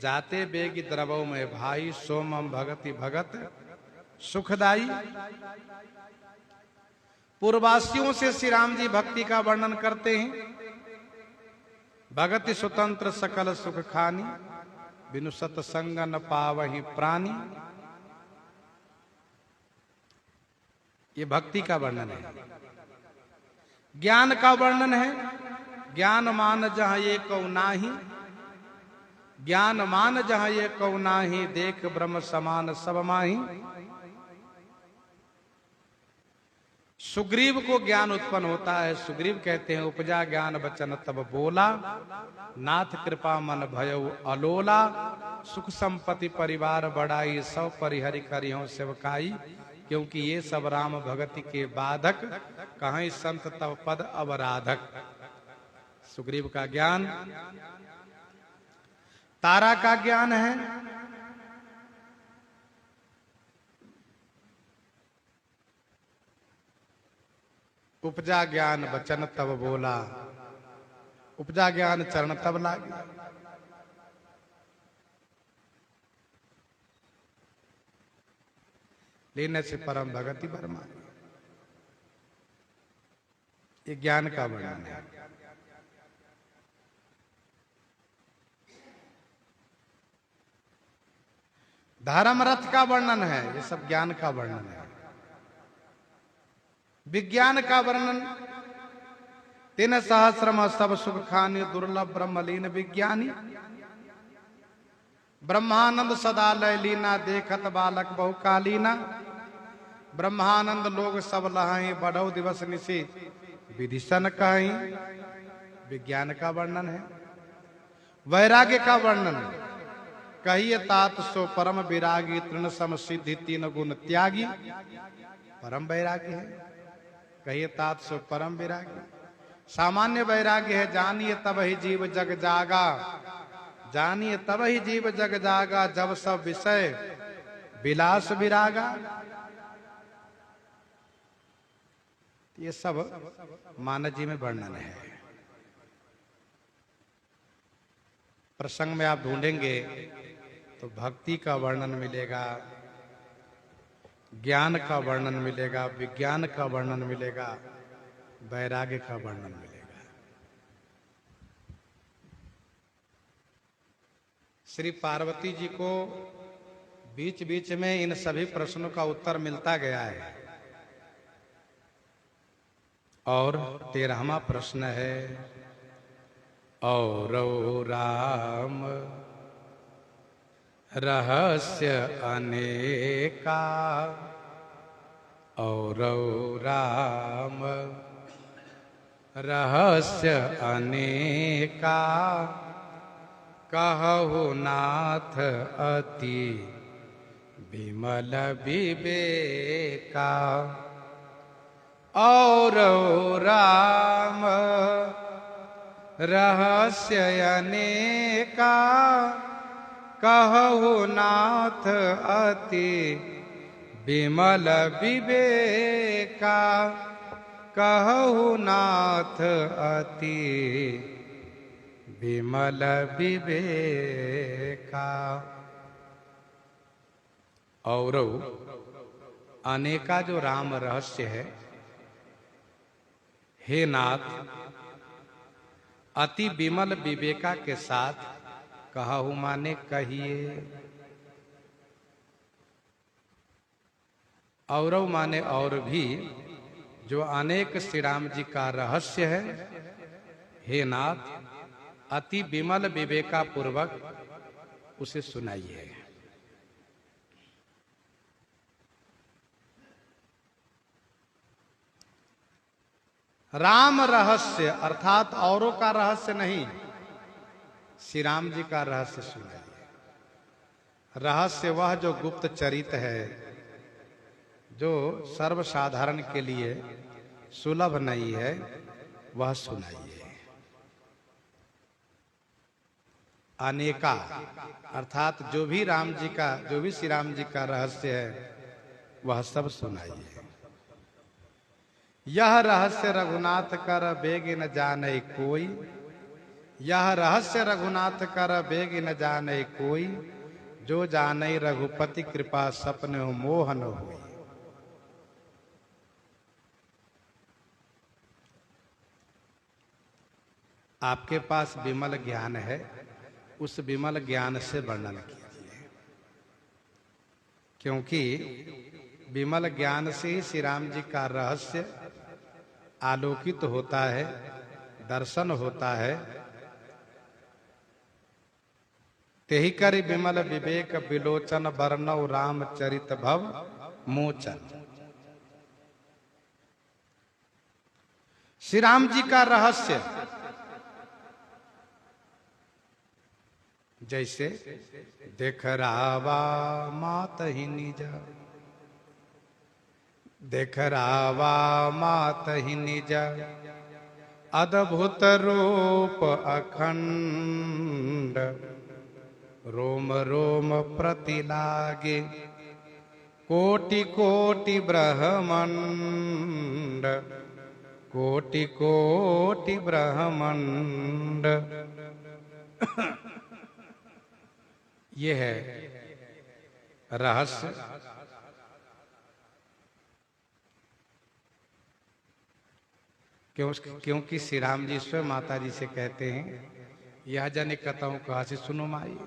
जाते बेगी द्रवो में भाई, सोमम भगति भगत सुखदाई। पूर्ववासियों से श्री राम जी भक्ति का वर्णन करते हैं, भगति स्वतंत्र सकल सुख खानी, बिनु सतसंग न पावहि प्राणी। ये भक्ति का वर्णन है। ज्ञान का वर्णन है, ज्ञान मान जहां ये कौ नाही, ज्ञान मान जहां ये कौ नाही, देख ब्रह्म समान सब माही। सुग्रीव को ज्ञान उत्पन्न होता है। सुग्रीव कहते हैं उपजा ज्ञान बचन तब बोला, नाथ कृपा मन भयउ अलोला, सुख संपत्ति परिवार बढ़ाई, सब परिहरि करियो सेवकाई, क्योंकि ये सब राम भगति के बाधक, कहीं संत तव पद अवराधक। सुग्रीव का ज्ञान तारा का ज्ञान है, उपजा ज्ञान बचन तब बोला, उपजा ज्ञान चरण तब लागे। लेने से परम भगति बरमा। ये ज्ञान का वर्णन है। धर्म रथ का वर्णन है। ये सब ज्ञान का वर्णन है। विज्ञान का वर्णन, तीन सहस्रम सब सुख खानी, दुर्लभ ब्रह्मलीन विज्ञानी, ब्रह्मानंद सदा लय लीना, देखत बालक बहुकालीना, ब्रह्मानंद लोग सब लहाई, बढ़ो दिवस निशी विधिशन कहीं। विज्ञान का वर्णन है। वैराग्य का वर्णन, कहिए तात सो परम विरागी, तृण सम सिद्धि तीन गुण त्यागी। परम वैराग्य है। कहिए तात सो परम विरागी। सामान्य वैराग्य है, जानिए तब ही जीव जग जागा, जानिए तब ही जीव जग जागा, जब सब विषय विलास विरागा। ये सब मानव जी में वर्णन है। प्रसंग में आप ढूंढेंगे तो भक्ति का वर्णन मिलेगा, ज्ञान का वर्णन मिलेगा, विज्ञान का वर्णन मिलेगा, वैराग्य का वर्णन मिलेगा। श्री पार्वती जी को बीच बीच में इन सभी प्रश्नों का उत्तर मिलता गया है। और 13वां प्रश्न है, और राम रहस्य अनेका, और राम रहस्य अनेका, कहु नाथ अति विमल विवेका। और राम रहस्य अनेका, कहु नाथ अति विमल विवेका, कहु नाथ अति विमल विवेका। और अनेका जो राम रहस्य है, हे नाथ अति विमल विवेका के साथ कहु माने कहिए, और माने और भी जो अनेक श्री राम जी का रहस्य है, हे नाथ अति विमल विवेका पूर्वक उसे सुनाइए। राम रहस्य अर्थात औरों का रहस्य नहीं, श्री राम जी का रहस्य सुनाइए। रहस्य वह जो गुप्त चरित है, जो सर्वसाधारण के लिए सुलभ नहीं है, वह सुनाइए। अनेका अर्थात जो भी राम जी का, जो भी श्री राम जी का रहस्य है, वह सब सुनाइए। यह रहस्य रघुनाथ कर बेग न जाने कोई, यह रहस्य रघुनाथ कर बेग न जाने कोई, जो जाने रघुपति कृपा सपने हो मोहन हुई। आपके पास विमल ज्ञान है, उस विमल ज्ञान से वर्णन कीजिए, क्योंकि विमल ज्ञान से ही श्री राम जी का रहस्य आलोकित होता है, दर्शन होता है। तेहि कर विमल विवेक विलोचन बरनौ रामचरित भव मोचन। श्री राम जी का रहस्य जैसे देख रावा मात ही निज, देख रावा मात ही निज, अद्भुत रूप अखंड, रोम रोम प्रति लागे, कोटि कोटि ब्रह्मंड, कोटि कोटि ब्रह्मंड। ये है रहस्य। क्योंकि श्री राम जी स्वयं माता जी से कहते हैं, यह जन कथाओं कहा से सुनो माई।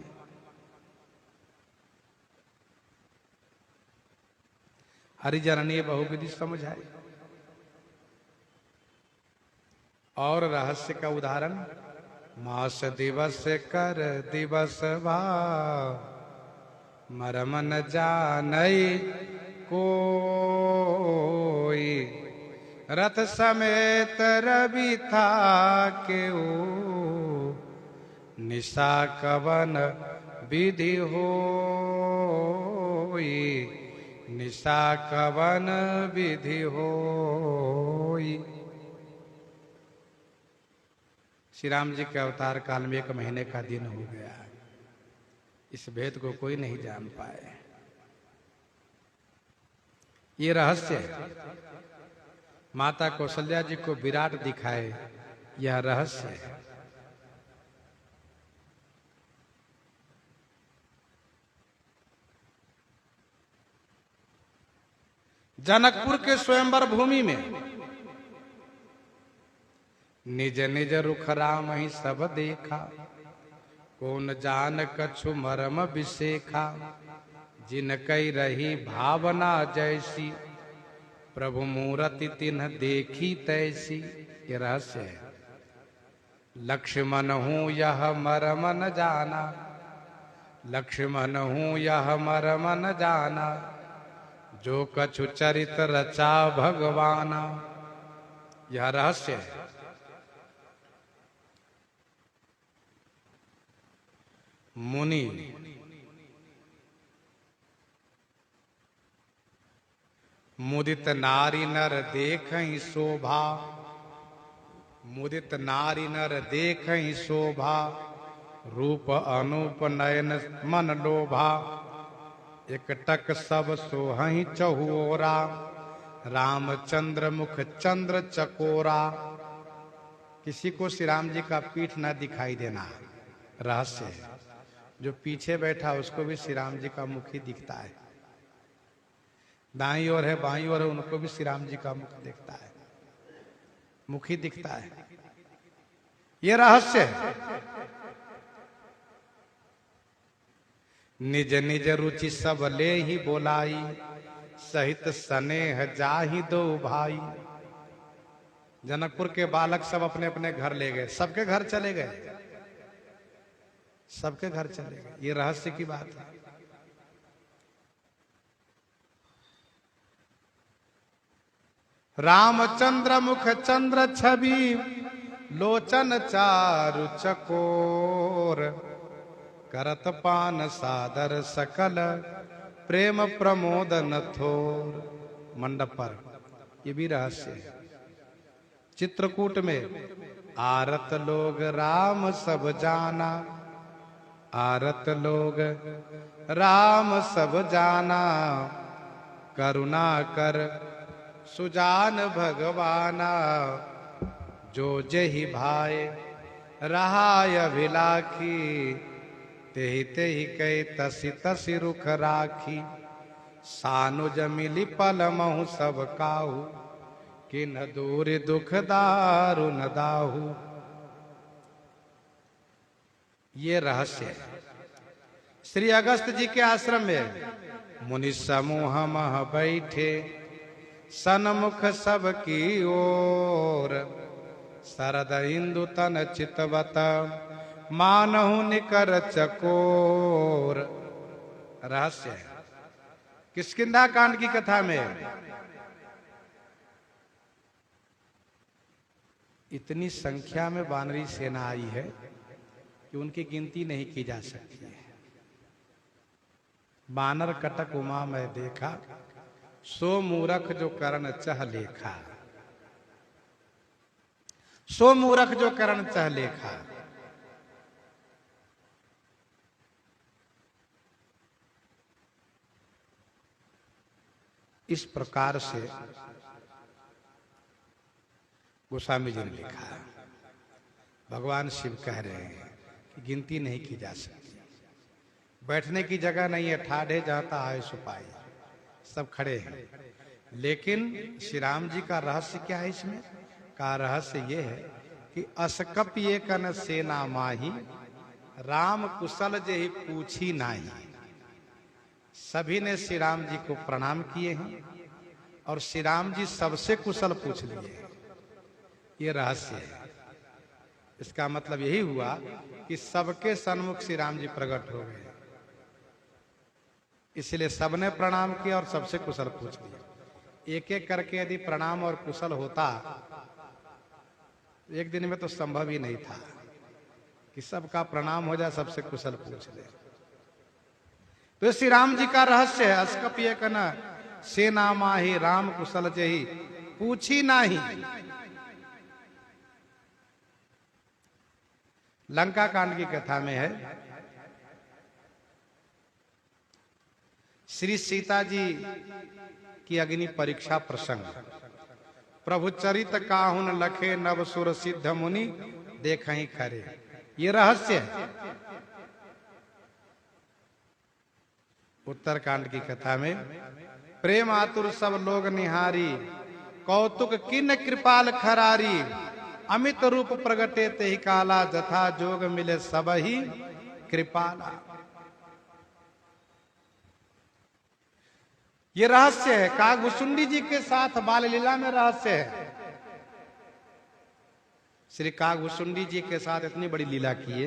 हरिजननी बहुविधि समझाई। और रहस्य का उदाहरण, मास दिवस कर दिवस भाव, मरम न जानई कोई, रथ समेत रवि था केऊ, निशा कवन विधि होई, निशा कवन विधि होई। श्री राम जी के अवतार काल में 1 महीने का दिन हो गया। इस भेद को कोई नहीं जान पाए। ये रहस्य है। माता कौशल्या जी को विराट दिखाए, यह रहस्य है। जनकपुर के स्वयंवर भूमि में निज निज रुख राम ही सब देखा, कौन जान कछु मरम विशेखा, जिन कई रही भावना जैसी, प्रभु मूरति तिन्ह देखी तैसी। ये रहस्य है। लक्ष्मण हूँ यह मरम न जाना, लक्ष्मण हूँ यह मरम न जाना, जो कछु चरित रचा भगवाना। यह रहस्य है। मुनि मुदित नारी नर देखहि शोभा, मुदित नारी नर देखहि शोभा, रूप अनूप नयन मन लोभा, एकटक सब सोहहि चहुओरा, रामचंद्र मुख चंद्र चकोरा। किसी को श्री राम जी का पीठ न दिखाई देना, रहस्य है। जो पीछे बैठा उसको भी श्री राम जी का मुख ही दिखता है। दाईं ओर है बाईं ओर है, उनको भी श्री राम जी का मुख दिखता है, मुख ही दिखता है। ये रहस्य है। निज निज रुचि सब ले ही बोलाई, सहित स्नेह जाहि दो भाई। जनकपुर के बालक सब अपने अपने घर ले गए, सबके घर चले गए, सबके घर चले गए। ये रहस्य की बात है। रामचंद्र मुख चंद्र छवि, लोचन चारु चकोर, करत पान सादर सकल, प्रेम प्रमोदन थोर। मंडप पर ये भी रहस्य है। चित्रकूट में आरत लोग राम सब जाना, आरत लोग राम सब जाना, करुणा कर सुजान भगवाना, जो जेहि भाई रहाय अभिलाखी, तेहि तेहि कई तसि तसि रुख राखी। सानुज मिली पल महु सब काहू, किन दूर दुख दारुन दाहू। ये रहस्य है। श्री अगस्त जी के आश्रम में मुनि समूह मह बैठे, सन्मुख सबकी ओर, शरद इंदु तन चितवत, मानहु निकर चकोर। रहस्य है किष्किंधा कांड की कथा में। इतनी संख्या में वानरी सेना आई है कि उनकी गिनती नहीं की जा सकती है। बानर कटक उमा में देखा, सो मूरख जो करण चह लेखा। सो मूरख जो करण चह लेखा। इस प्रकार से गोस्वामी जी ने लिखा। भगवान शिव कह रहे हैं कि गिनती नहीं की जा सकती। बैठने की जगह नहीं है, ठाढ़े जाता आए सुपाई, सब खड़े हैं। लेकिन श्री राम जी का रहस्य क्या है इसमें? का रहस्य ये है कि असकप ये कन सेना माही, राम कुशल जेहि पूछी नाही। सभी ने श्री राम जी को प्रणाम किए हैं और श्री राम जी सबसे कुशल पूछ लिए। ये रहस्य है। इसका मतलब यही हुआ कि सबके सन्मुख श्री राम जी प्रकट हो गए, इसलिए सबने प्रणाम किया और सबसे कुशल पूछ लिया। एक एक करके यदि प्रणाम और कुशल होता, एक दिन में तो संभव ही नहीं था कि सबका प्रणाम हो जाए, सबसे कुशल पूछ ले। तो श्री राम जी का रहस्य है, अस्कप ये कना सेना माही, राम कुशल जही पूछी नाही। लंका कांड की कथा में है, श्री सीता जी की अग्नि परीक्षा प्रसंग। प्रभु चरित काहुन लखे, नव सुर सिद्ध मुनि देखहि खरे। ये रहस्य है। उत्तरकांड की कथा में प्रेम आतुर सब लोग निहारी, कौतुक किन कृपाल खरारी। अमित रूप प्रगटे तेहि काला, जथा जोग मिले सब ही कृपाला। ये रहस्य है। कागभूषुंडी जी के साथ बाल लीला में रहस्य है। श्री कागभूषुंडी जी के साथ इतनी बड़ी लीला किए।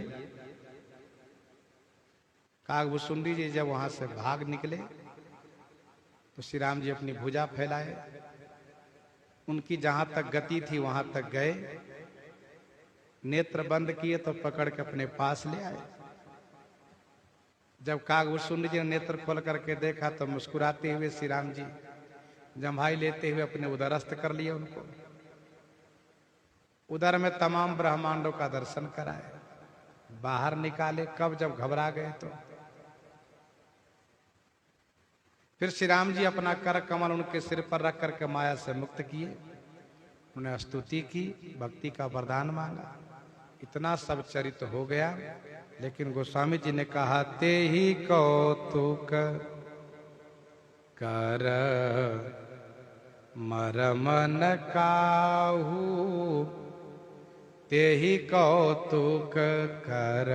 कागभूषुंडी जी जब वहां से भाग निकले तो श्री राम जी अपनी भुजा फैलाए, उनकी जहां तक गति थी वहां तक गए, नेत्र बंद किए तो पकड़ के अपने पास ले आए। जब कागभूषुंडी जी ने नेत्र खोल करके देखा तो मुस्कुराते हुए श्री राम जी जम्हाई लेते हुए अपने उदरस्थ कर लिए उनको। उदर में तमाम ब्रह्मांडों का दर्शन कराए, बाहर निकाले। कब? जब घबरा गए तो फिर श्री राम जी अपना कर कमल उनके सिर पर रख करके माया से मुक्त किए, उन्हें स्तुति की, भक्ति का वरदान मांगा। इतना सब चरित्र हो गया। लेकिन गोस्वामी जी ने कहा, ते ही कौतुक कर मरमन काहू, ते ही कौतुक कर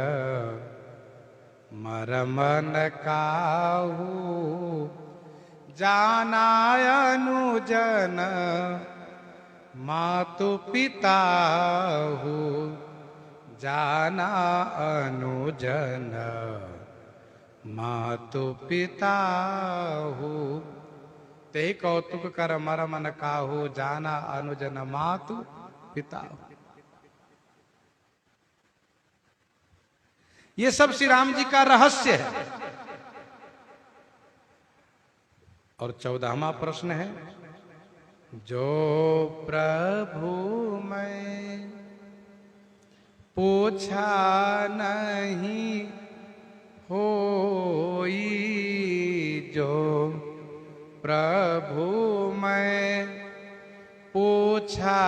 मरमन काहू। जाना अनुजन मातु पिता हो, जाना अनुजन मातु पिता हो। ते कौतुक कर मर मन काहू, जाना अनुजन मातु पिता हो। ये सब श्री राम जी का रहस्य है। और 14वां प्रश्न है, जो प्रभु मैं पूछा नहीं होई, जो प्रभु मैं पूछा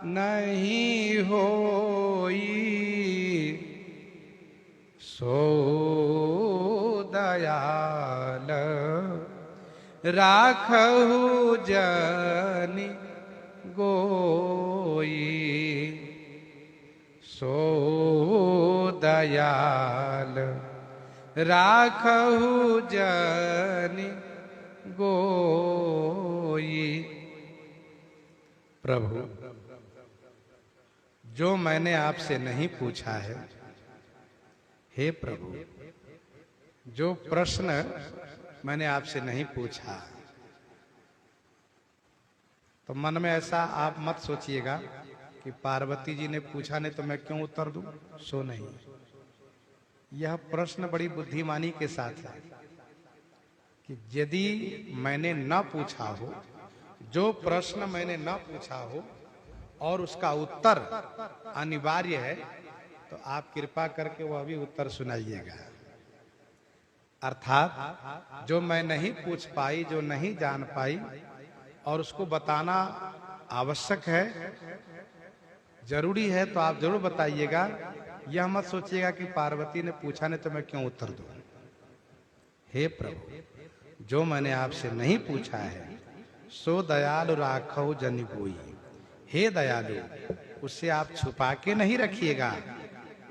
नहीं होई, सो दयाल राखहु जनि गोई, सो दयाल राखहु जनि गोई। प्रभु, जो मैंने आपसे नहीं पूछा है, हे प्रभु, जो प्रश्न मैंने आपसे नहीं पूछा, तो मन में ऐसा आप मत सोचिएगा कि पार्वती जी ने पूछा नहीं तो मैं क्यों उत्तर दूं। सो नहीं, यह प्रश्न बड़ी बुद्धिमानी के साथ है कि यदि मैंने न पूछा हो, जो प्रश्न मैंने न पूछा हो और उसका उत्तर अनिवार्य है, तो आप कृपा करके वह भी उत्तर सुनाइएगा। अर्थात जो मैं नहीं पूछ पाई, जो नहीं जान पाई और उसको बताना आवश्यक है, जरूरी है, तो आप जरूर बताइएगा। यह मत सोचिएगा कि पार्वती ने पूछा नहीं तो मैं क्यों उत्तर दूं। हे प्रभु, जो मैंने आपसे नहीं पूछा है, सो दयालु राखो जनि गोई। हे दयालु, उससे आप छुपा के नहीं रखिएगा,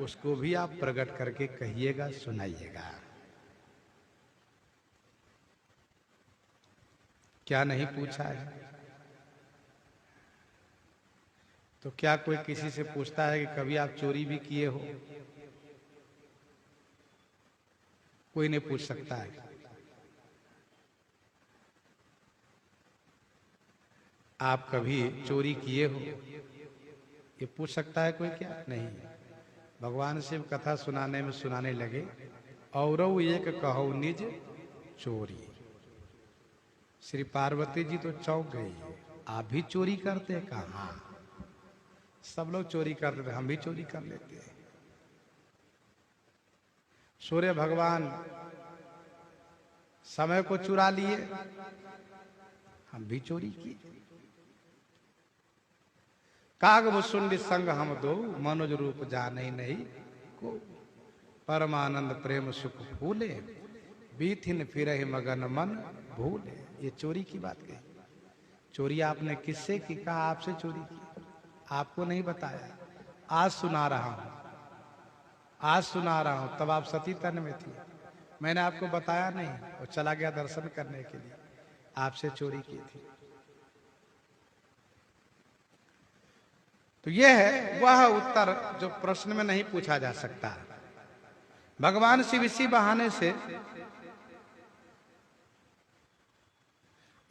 उसको भी आप प्रकट करके कहिएगा, सुनाइएगा। क्या नहीं पूछा है? तो क्या कोई किसी से पूछता है कि कभी आप चोरी भी किए हो? कोई नहीं पूछ सकता है। आप कभी चोरी किए हो, ये पूछ सकता है कोई? क्या नहीं। भगवान शिव कथा सुनाने में सुनाने लगे, औरौ एक कहो निज चोरी। श्री पार्वती जी तो चौंक गई, आप भी चोरी करते? कहा, सब लोग चोरी करते थे, हम भी चोरी कर लेते हैं। सूर्य भगवान समय को चुरा लिए, हम भी चोरी किए। कागभुसुंडी संग हम दो, मनोज रूप जाने नहीं को। परमानंद प्रेम सुख फूले, बीथिन फिरहि मगन मन भूले। ये चोरी की बात कही। चोरी आपने किससे की? कहा आपसे चोरी की, आपको नहीं बताया। आज सुना रहा हूं, आज सुना रहा हूं। तब आप सती तन में थी, मैंने आपको बताया नहीं और चला गया दर्शन करने के लिए, आपसे चोरी की थी। तो यह है वह उत्तर जो प्रश्न में नहीं पूछा जा सकता। भगवान शिव इसी बहाने से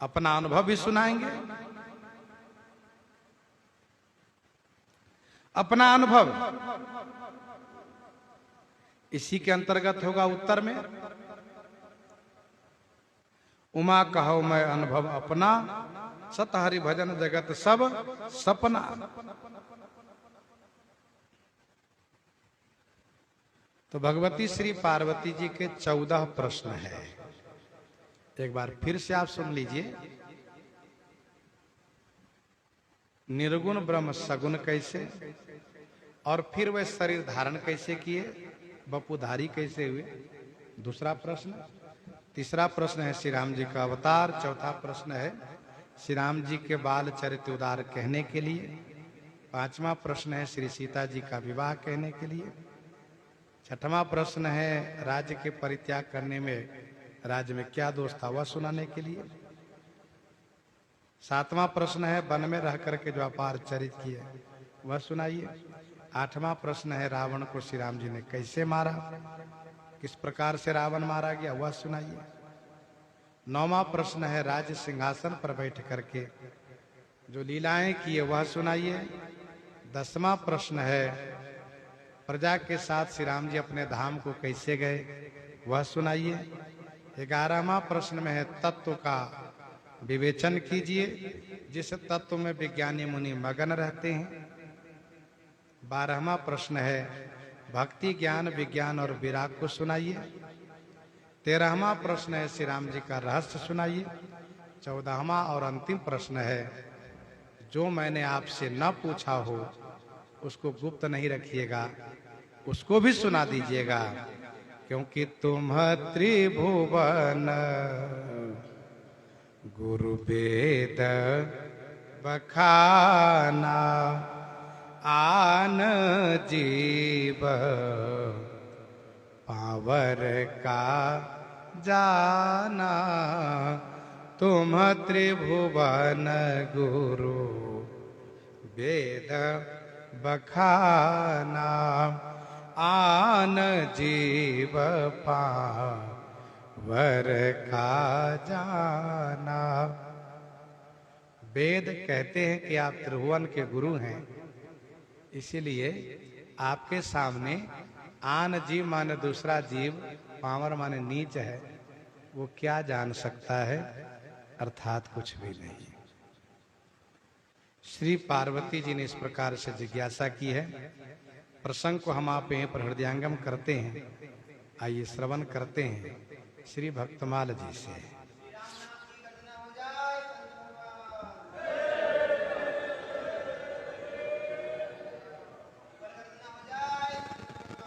अपना अनुभव भी सुनाएंगे। अपना अनुभव इसी के अंतर्गत होगा उत्तर में। उमा कहो मैं अनुभव अपना, सत हरि भजन जगत सब सपना। तो भगवती श्री पार्वती जी के 14 प्रश्न है। एक बार फिर से आप सुन लीजिए। निर्गुण ब्रह्म सगुण कैसे, और फिर वे शरीर धारण कैसे किए, बपुधारी कैसे हुए, दूसरा प्रश्न। तीसरा प्रश्न है श्री राम जी का अवतार। चौथा प्रश्न है श्री राम जी के बाल चरित्र उदार कहने के लिए। पांचवा प्रश्न है श्री सीता जी का विवाह कहने के लिए। छठवां प्रश्न है राज्य के परित्याग करने में राज्य में क्या दोष था, वह सुनाने के लिए। सातवां प्रश्न है वन में रह करके जो अपार चरित किए, वह सुनाइए। आठवां प्रश्न है रावण को श्री राम जी ने कैसे मारा, किस प्रकार से रावण मारा गया, वह सुनाइए। नौवां प्रश्न है राज्य सिंहासन पर बैठ करके जो लीलाएं किए, वह सुनाइए। 10वां प्रश्न है प्रजा के साथ श्री राम जी अपने धाम को कैसे गए, वह सुनाइए। 11वां प्रश्न में है तत्व का विवेचन कीजिए, जिस तत्व में विज्ञानी मुनि मगन रहते हैं। 12वां प्रश्न है भक्ति ज्ञान विज्ञान और विराग को सुनाइए। 13वां प्रश्न है श्री राम जी का रहस्य सुनाइए। 14वां और अंतिम प्रश्न है जो मैंने आपसे न पूछा हो उसको गुप्त नहीं रखिएगा, उसको भी सुना दीजिएगा, क्योंकि तुम त्रिभुवन गुरु वेद बखाना आन जीव पावर का जाना, तुम त्रिभुवन गुरु वेद बखाना, आन जीव पावर का जाना। वेद कहते हैं कि आप त्रिभुवन के गुरु हैं, इसीलिए आपके सामने आन जीव माने दूसरा जीव, पावर माने नीच है, वो क्या जान सकता है, अर्थात कुछ भी नहीं। श्री पार्वती जी ने इस प्रकार से जिज्ञासा की है। प्रसंग को हम आप यहीं पर हृदयांगम करते हैं। आइए श्रवण करते हैं श्री भक्तमाल जी से।